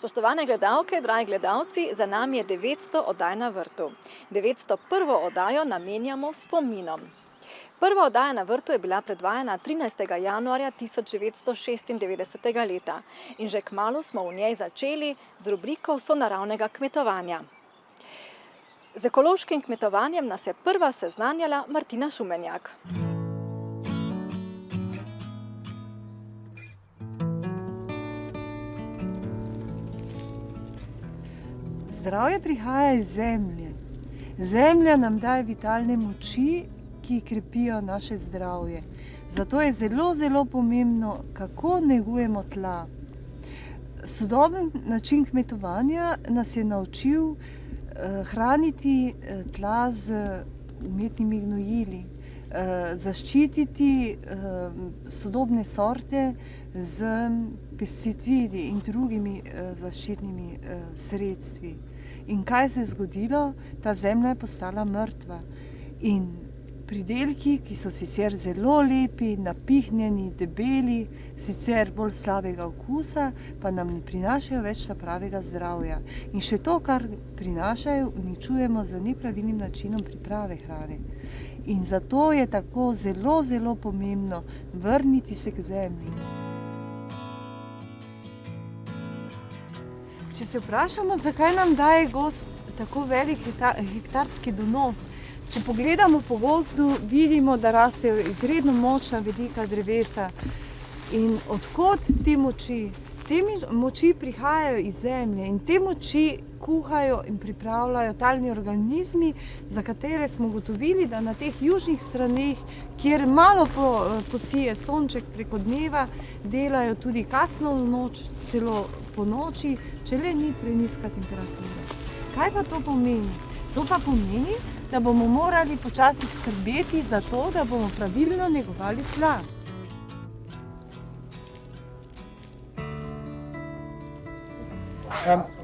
Spoštovane gledalke, dragi gledalci, za nami je 900 oddaj na vrtu. 901. oddajo namenjamo spominom. Prva oddaja na vrtu je bila predvajana 13. januarja 1996. leta in že kmalu smo v njej začeli z rubriko sonaravnega kmetovanja. Z ekološkim kmetovanjem nas je prva seznanjala Martina Šumenjak. Zdravje prihaja iz zemlje. Zemlja nam daje vitalne moči, ki krepijo naše zdravje. Zato je zelo pomembno, kako negujemo tla. Sodoben način kmetovanja nas je naučil hraniti tla z umetnimi gnojili, zaščititi sodobne sorte z pesticidi in drugimi zaščitnimi sredstvi. In kaj se je zgodilo? Ta zemlja je postala mrtva. In pridelki, ki so sicer zelo lepi, napihnjeni, debeli, sicer bolj slabega okusa, pa nam ne prinašajo več pravega zdravja. In še to, kar prinašajo, uničujemo z nepravilnim načinom priprave hrane. In zato je tako zelo pomembno vrniti se k zemlji. Če se vprašamo, zakaj nam daje gozd tako velik hektarski donos, če pogledamo po gozdu, vidimo, da rastejo izredno močna, velika drevesa. In od kod te moči? Te moči prihajajo iz zemlje in te moči kuhajo in pripravljajo talni organizmi, za katere smo ugotovili, da na teh južnih straneh, kjer malo posije sonček preko dneva, delajo tudi kasno v noč, celo po noči, če le ni prenizka temperatura. Kaj pa to pomeni? To pa pomeni, da bomo morali počasi skrbeti za to, da bomo pravilno negovali tla.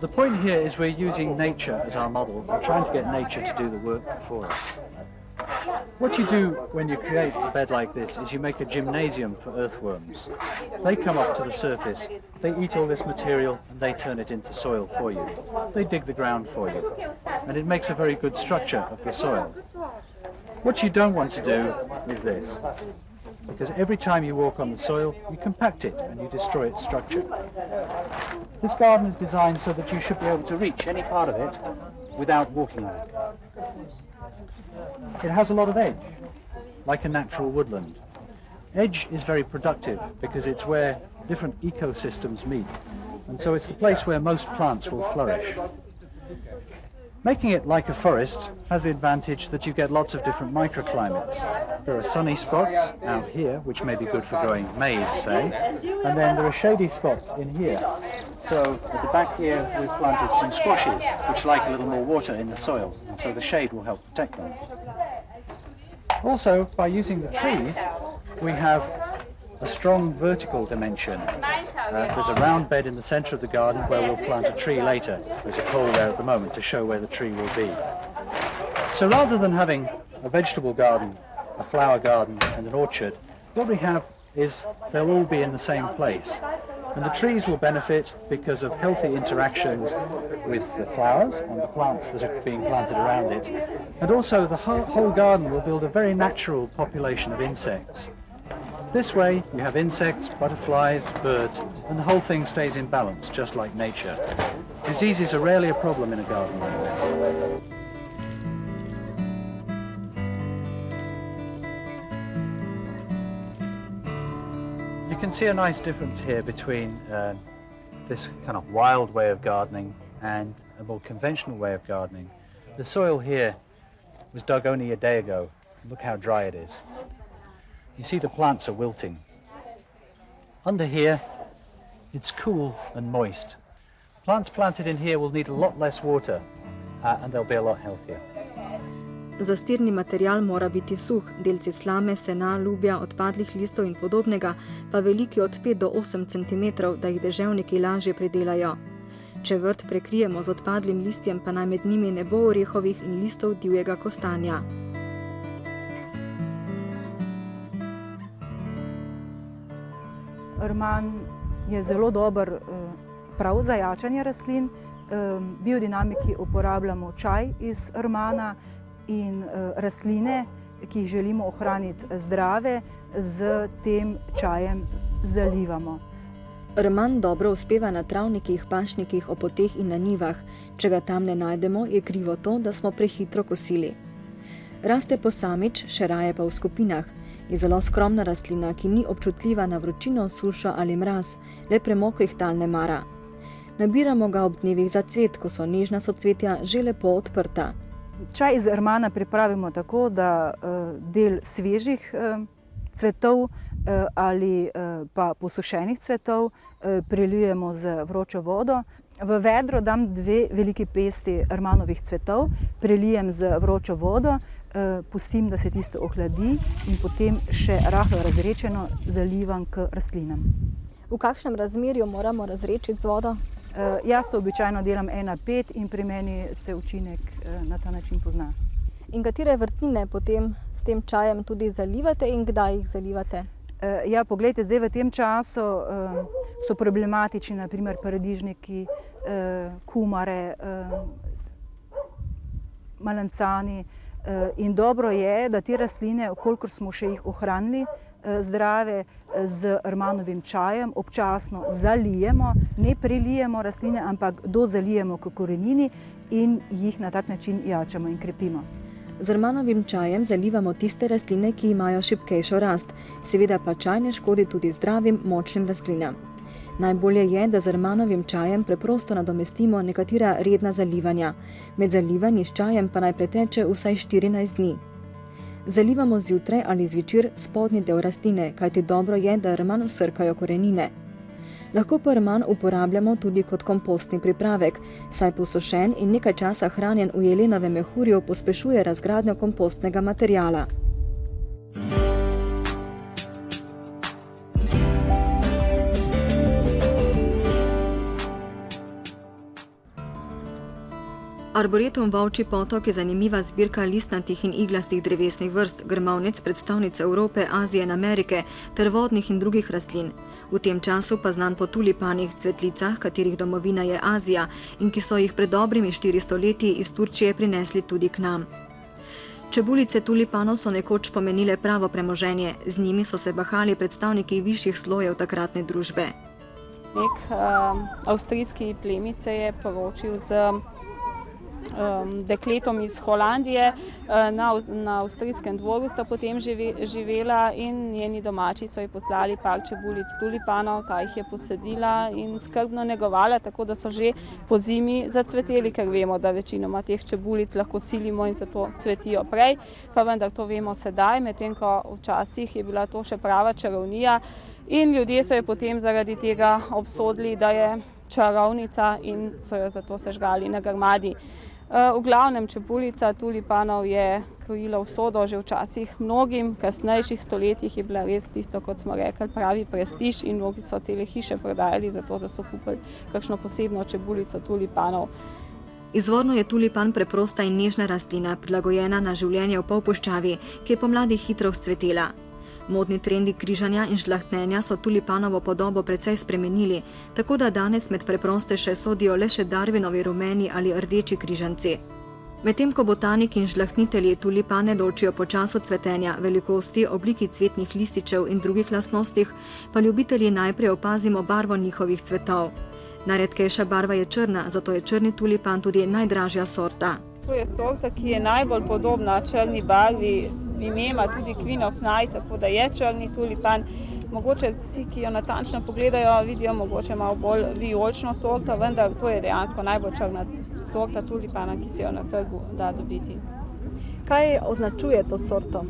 The point here is we're using nature as our model. We're trying to get nature to do the work for us. What you do when you create a bed like this is you make a gymnasium for earthworms. They come up to the surface, they eat all this material and they turn it into soil for you. They dig the ground for you and it makes a very good structure of the soil. What you don't want to do is this, because every time you walk on the soil you compact it and you destroy its structure. This garden is designed so that you should be able to reach any part of it without walking on it. It has a lot of edge, like a natural woodland. Edge is very productive because it's where different ecosystems meet, and so it's the place where most plants will flourish. Making it like a forest has the advantage that you get lots of different microclimates. There are sunny spots out here, which may be good for growing maize, say, and then there are shady spots in here. So at the back here we've planted some squashes, which like a little more water in the soil, and so the shade will help protect them. Also, by using the trees, we have a strong vertical dimension. There's a round bed in the centre of the garden where we'll plant a tree later. There's a pole there at the moment to show where the tree will be. So rather than having a vegetable garden, a flower garden and an orchard, what we have is they'll all be in the same place. And the trees will benefit because of healthy interactions with the flowers and the plants that are being planted around it. And also the whole garden will build a very natural population of insects. This way you have insects, butterflies, birds, and the whole thing stays in balance, just like nature. Diseases are rarely a problem in a garden like this. You can see a nice difference here between this kind of wild way of gardening and a more conventional way of gardening. The soil here was dug only a day ago. Look how dry it is. You see the plants are wilting. Under here, it's cool and moist. Plants planted in here will need a lot less water and they'll be a lot healthier. Zastirni material mora biti suh, delci slame, sena, lubja, odpadlih listov in podobnega, pa veliki od 5 do 8 cm, da jih deževniki lažje pridelajo. Če vrt prekrijemo z odpadlim listjem, pa naj med njimi ne bo orehovih in listov divjega kostanja. Rman je zelo dober prav za jačanje rastlin. Biodinamiki uporabljamo čaj iz rmana in rastline, ki jih želimo ohraniti zdrave, z tem čajem zalivamo. Rman dobro uspeva na travnikih, pašnikih, ob poteh in na njivah. Če ga tam ne najdemo, je krivo to, da smo prehitro kosili. Raste posamič, še raje pa v skupinah. Je zelo skromna rastlina, ki ni občutljiva na vročino, sušo ali mraz, le premokrih tal ne mara. Nabiramo ga ob dnevih za cvet, ko so nežna socvetja že lepo odprta. Čaj iz rmana pripravimo tako, da del svežih cvetov ali pa posušenih cvetov prelijemo z vročo vodo. V vedro dam 2 veliki pesti rmanovih cvetov, prelijem z vročo vodo, pustim, da se tisto ohladi in potem še rahlo razredčeno zalivam k rastlinam. V kakšnem razmerju moramo razredčiti z vodo? Jaz to običajno delam 1:5 in pri meni se učinek na ta način pozna. In katere vrtnine potem s tem čajem tudi zalivate in kdaj jih zalivate? Ja, poglejte, zdaj v tem času so problematični na primer paradižniki, kumare, malancani in dobro je, da te rastline, kolikor smo še jih ohranili zdrave, z rmanovim čajem občasno zalijemo, ne prelijemo rastline, ampak dozalijemo k korenini in jih na tak način jačamo in krepimo. Z rmanovim čajem zalivamo tiste rastline, ki imajo šibkejšo rast, seveda pa čaj ne škodi tudi zdravim, močnim rastlinam. Najbolje je, da z rmanovim čajem preprosto nadomestimo nekatera redna zalivanja. Med zalivanji s čajem pa naj preteče vsaj 14 dni. Zalivamo zjutraj ali zvečer spodnji del rastline, kajti dobro je, da rman vsrkajo korenine. Lahko pa rman uporabljamo tudi kot kompostni pripravek, saj posušen in nekaj časa hranjen v jelenovem mehurju pospešuje razgradnjo kompostnega materiala. Arboretum Volčji potok je zanimiva zbirka listnatih in iglastih drevesnih vrst, grmovnic, predstavnic Evrope, Azije in Amerike ter vodnih in drugih rastlin. V tem času pa znan po tulipanih, cvetlicah, katerih domovina je Azija in ki so jih pred dobrimi 400 leti iz Turčije prinesli tudi k nam. Čebulice tulipanov so nekoč pomenile pravo premoženje, z njimi so se bahali predstavniki višjih slojev takratne družbe. Nek avstrijski plemič se je poročil z dekletom iz Holandije. Na avstrijskem dvoru sta potem živela in njeni domači so ji poslali par čebulic tulipanov, ta jih je posadila in skrbno negovala, tako da so že po zimi zacveteli, ker vemo, da večinoma teh čebulic lahko silimo in zato cvetijo prej, pa vendar to vemo sedaj, medtem ko včasih je bila to še prava čarovnija in ljudje so jo potem zaradi tega obsodili, da je čarovnica in so jo zato sežgali na grmadi. V glavnem čebulica tulipanov je krojila usodo že včasih mnogim, kasnejših stoletjih je bila res tisto, kot smo rekli, pravi prestiž in mnogi so cele hiše prodajali zato, da so kupili kakšno posebno čebulico tulipanov. Izvorno je tulipan preprosta in nežna rastlina, prilagojena na življenje v polpuščavi, ki je pomladi hitro vzcvetela. Modni trendi križanja in žlahtnenja so tulipanovo podobo precej spremenili, tako da danes med preprostejše sodijo le še Darwinovi rumeni ali rdeči križanci. Medtem ko botaniki in žlahtnitelji tulipane ločijo po času cvetenja, velikosti, obliki cvetnih lističev in drugih lastnostih, pa ljubitelji najprej opazimo barvo njihovih cvetov. Najredkejša barva je črna, zato je črni tulipan tudi najdražja sorta. To je sorta, ki je najbolj podobna črni barvi, ime ima tudi Queen of Night, tako da je črni tulipan. Mogoče vsi, ki jo natančno pogledajo, vidijo mogoče malo bolj vijolično sorto, vendar to je dejansko najbolj črna sorta tulipana, ki se jo na trgu da dobiti. Kaj označuje to sorto?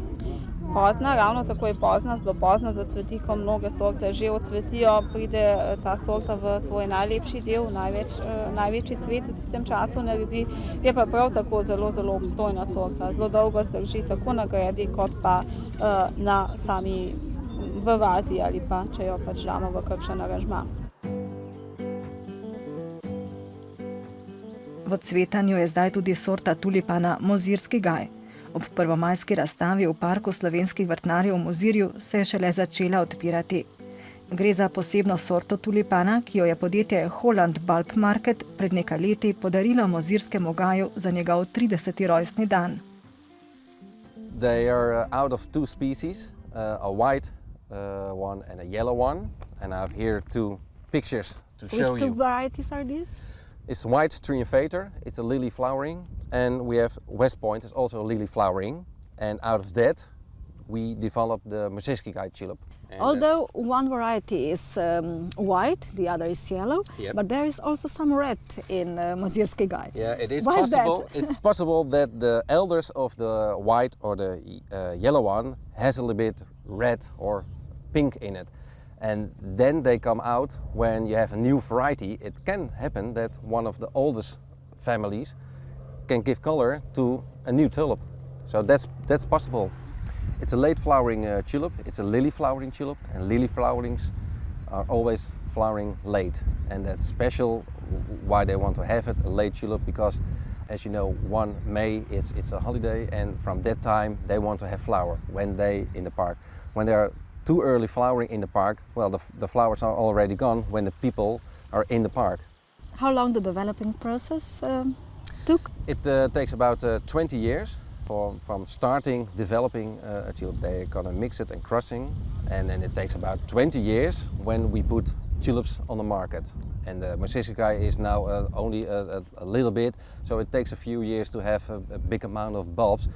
Pozna, ravno tako je pozna, zelo pozna zacveti, ko mnoge sorte že odsvetijo, pride ta sorta v svoj najlepši del, največji cvet v tistem času naredi, je pa prav tako zelo, zelo obstojna sorta, zelo dolgo zdrži tako na gredi, kot pa na sami v vazi ali pa, če jo pač damo v kakšen aranžma. V cvetanju je zdaj tudi sorta tulipana Mozirski gaj. Ob prvomajski razstavi v Parku slovenskih vrtnarjev v Mozirju se je šele začela odpirati. Gre za posebno sorto tulipana, ki jo je podjetje Holland Bulb Market pred nekaj leti podarilo mozirskemu gaju za njegov 30. rojstni dan. They are out of two species, a white one and a yellow one. And I have here two pictures to show you. Which two varieties are these? It's white triumphator, it's a lily flowering, and we have West Point, it's also a lily flowering. And out of that, we developed the Mosirsky Guy tulip. And Although one variety is white, the other is yellow, Yep. but there is also some red in Mosirsky Guy. yeah, it is Why is that? possible. It's possible that the elders of the white or the yellow one has a little bit red or pink in it. And then they come out when you have a new variety. It can happen that one of the oldest families can give color to a new tulip. So that's possible. It's a late flowering tulip. It's a lily flowering tulip, and lily flowerings are always flowering late. And that's special why they want to have it, a late tulip, because as you know, 1 May it's a holiday, and from that time they want to have flower when they in the park. When they are too early flowering in the park, well, the flowers are already gone when the people are in the park. How long the developing process took? It takes about 20 years from starting developing a tulip. They're gonna mix it and crushing, and then it takes about 20 years when we put tulips on the market. And the Mosirsky Guy is now only a little bit, so it takes a few years to have a big amount of bulbs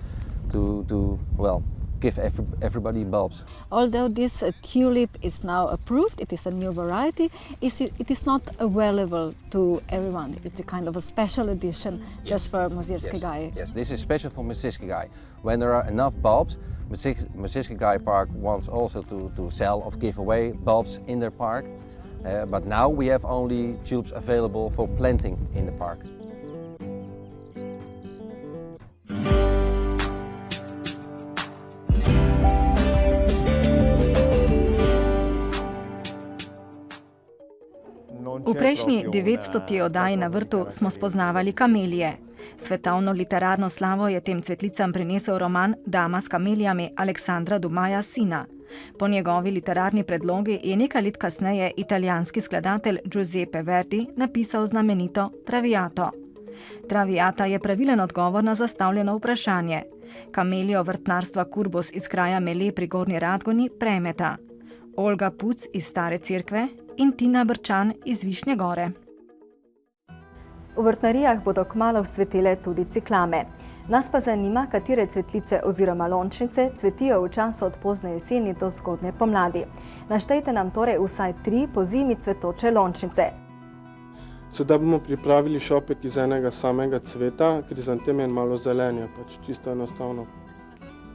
to well, give everybody bulbs. Although this tulip is now approved, it is a new variety, it is not available to everyone. It's a kind of a special edition just for Mosirsky Guy. Yes, this is special for Mosirsky Guy. When there are enough bulbs, Mosirsky Guy Park wants also to sell or give away bulbs in their park. But now we have only tulips available for planting in the park. V prejšnji 900. oddaji na vrtu smo spoznavali kamelije. Svetovno literarno slavo je tem cvetlicam prinesel roman Dama s kamelijami Aleksandra Dumaja sina. Po njegovi literarni predlogi je nekaj let kasneje italijanski skladatelj Giuseppe Verdi napisal znamenito Traviato. Traviata je pravilen odgovor na zastavljeno vprašanje. Kamelijo vrtnarstva Kurbus iz kraja Mele pri Gornji Radgoni prejmeta Olga Puc iz Stare Cerkve in Tina Brčan iz Višnje Gore. V vrtnarijah bodo kmalu vzcvetele tudi ciklame. Nas pa zanima, katere cvetlice oziroma lončnice cvetijo v času od pozne jeseni do zgodnje pomladi. Naštejte nam torej vsaj 3 po zimi cvetoče lončnice. Sedaj bomo pripravili šopek iz enega samega cveta, krizantem je malo zelenja, pač čisto enostavno,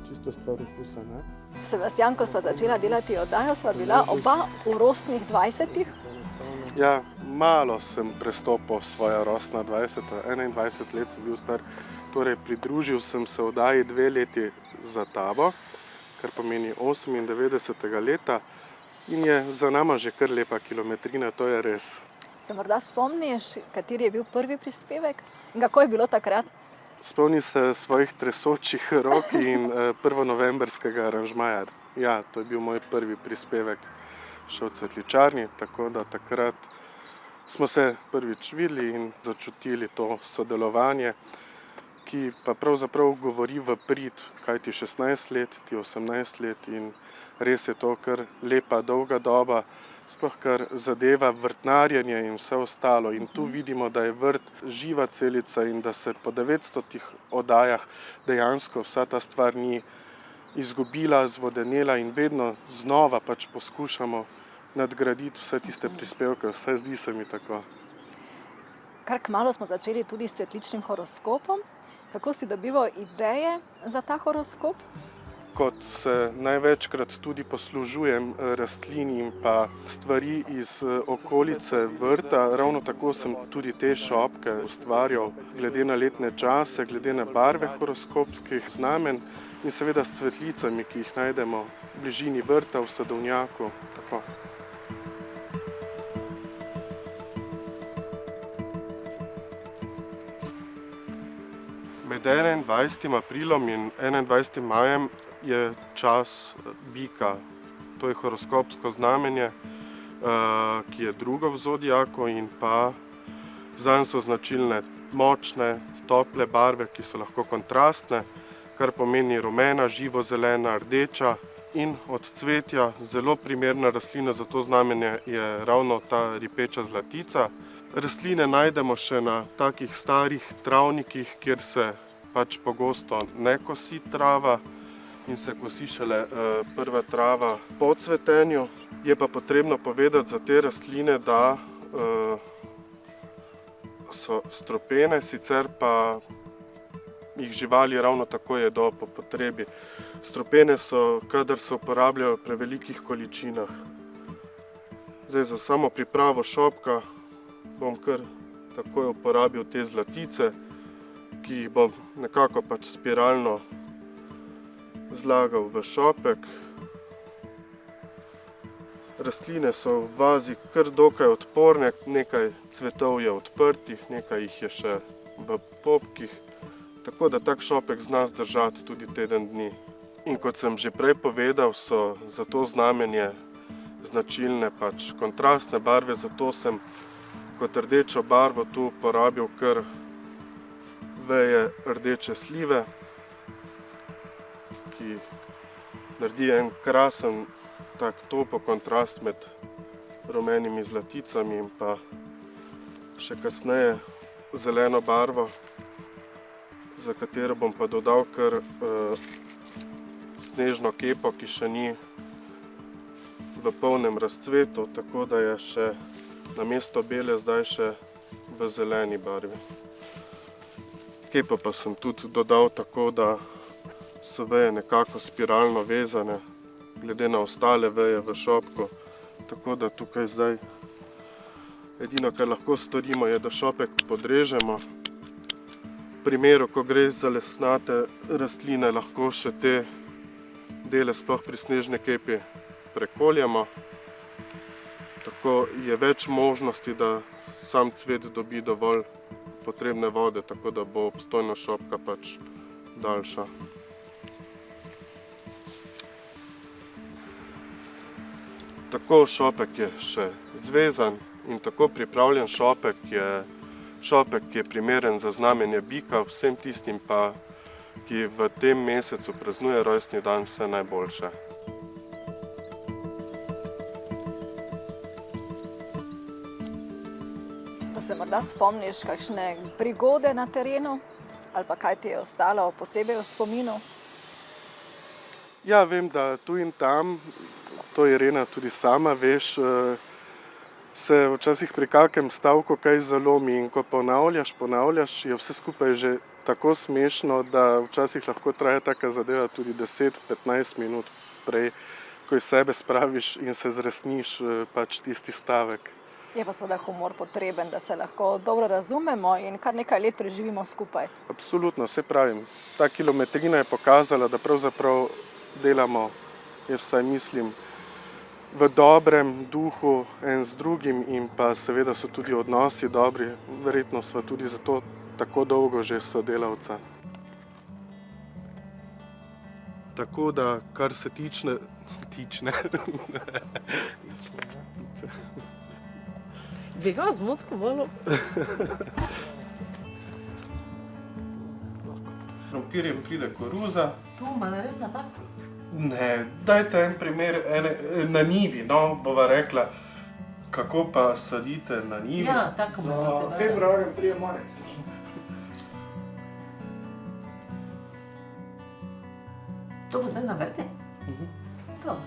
čisto stvar okusa, ne? Sebastian, ko sva začela delati oddajo, sva bila oba v rosnih 20-ih. Ja, malo sem prestopil svoja rosna 20, 21 let sem bil star. Torej, pridružil sem se oddaji 2 leti za tabo, kar pomeni 98. leta, in je za nama že kar lepa kilometrina, to je res. Se morda spomniš, kateri je bil prvi prispevek? In kako je bilo takrat? Spomni se svojih tresočih rok in 1. novembrskega aranžmaja. Ja, to je bil moj prvi prispevek še v cvetličarni, tako da takrat smo se prvič videli in začutili to sodelovanje, ki pa pravzaprav govori v prid, kaj ti 16 let, ti 18 let, in res je to kar lepa, dolga doba, sploh kar zadeva vrtnarjenje in vse ostalo. In tu vidimo, da je vrt živa celica in da se po 900 oddajah dejansko vsa ta stvar ni izgubila, zvodenela in vedno znova pač poskušamo nadgraditi vse tiste prispevke, vse zdi se mi tako. Kar kmalu smo začeli tudi s cvetličnim horoskopom. Kako si dobival ideje za ta horoskop? Kot se največkrat tudi poslužujem rastlin in pa stvari iz okolice vrta, ravno tako sem tudi te šopke ustvarjal glede na letne čase, glede na barve horoskopskih znamen in seveda s cvetlicami, ki jih najdemo v bližini vrta, v sadovnjaku. Tako. Med 21. aprilom in 21. majem je čas bika, to je horoskopsko znamenje ki je drugo v zodiaku, in pa zanj so značilne močne, tople barve, ki so lahko kontrastne, kar pomeni rumena, živozelena, rdeča in od cvetja zelo primerna rastlina za to znamenje je ravno ta ripeča zlatica. Rastline najdemo še na takih starih travnikih, kjer se pač pogosto ne kosi trava in se kosi šele prva trava po cvetenju. Je pa potrebno povedati za te rastline, da so strupene, sicer pa jih živali ravno tako jedo po potrebi. Strupene so, kadar se uporabljajo v prevelikih količinah. Zdaj, za samo pripravo šopka bom kar takoj uporabil te zlatice, ki jih bom nekako pač spiralno zlagal v šopek. Rastline so v vazi kar dokaj odporne, nekaj cvetov je odprtih, nekaj jih je še v popkih, tako da tak šopek zna zdržati tudi teden dni. In kot sem že prej povedal, so za to znamenje značilne pač kontrastne barve, zato sem kot rdečo barvo tu uporabil kar veje rdeče slive, ki naredi en krasen tak topo kontrast med rumenimi zlaticami in pa še kasneje zeleno barvo, za katero bom pa dodal kar snežno kepo, ki še ni v polnem razcvetu, tako da je še namesto bele zdaj še v zeleni barvi. Kepo pa sem tudi dodal tako, da so veje nekako spiralno vezane, glede na ostale veje v šopku, tako da tukaj zdaj edino, kar lahko storimo, je, da šopek podrežemo. V primeru, ko gre za lesnate rastline, lahko še te dele, sploh pri snežni kepi, prekoljemo. Tako je več možnosti, da sam cvet dobi dovolj potrebne vode, tako da bo obstojnost šopka pač daljša. Tako šopek je še zvezan in tako pripravljen šopek je primeren za znamenje bika, vsem tistim pa, ki v tem mesecu praznuje rojstni dan, vse najboljše. Pa se morda spomniš kakšne prigode na terenu ali pa kaj ti je ostalo posebej v spominu? Ja, vem, da tu in tam, to Irena tudi sama veš, se včasih pri kakem stavku kaj zalomi in ko ponavljaš, je vse skupaj že tako smešno, da včasih lahko traja taka zadeva tudi 10-15 minut prej, ko iz sebe spraviš in se zresniš pač tisti stavek. Je pa seveda humor potreben, da se lahko dobro razumemo in kar nekaj let preživimo skupaj. Absolutno, saj pravim. Ta kilometrina je pokazala, da pravzaprav delamo, jaz vsaj mislim, v dobrem duhu en z drugim in pa seveda so tudi odnosi dobri. Verjetno sva tudi zato tako dolgo že sodelavca. Tako da, kar se tične... Dviga zmotko malo. Krompirjem pride koruza. Tu ima naredna tak? Ne, dajte en primer na njivi, no, bova rekla, kako pa sadite na njivi. Ja, tako Za februarjem prije marec. To bo zdaj na vrte? Dobro.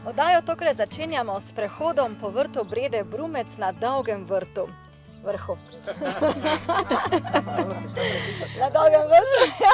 Oddajo tokrat začenjamo s prehodom po vrtu Brede Brumec na Dolgem vrtu. Vrhu. Na Dolgem vrtu.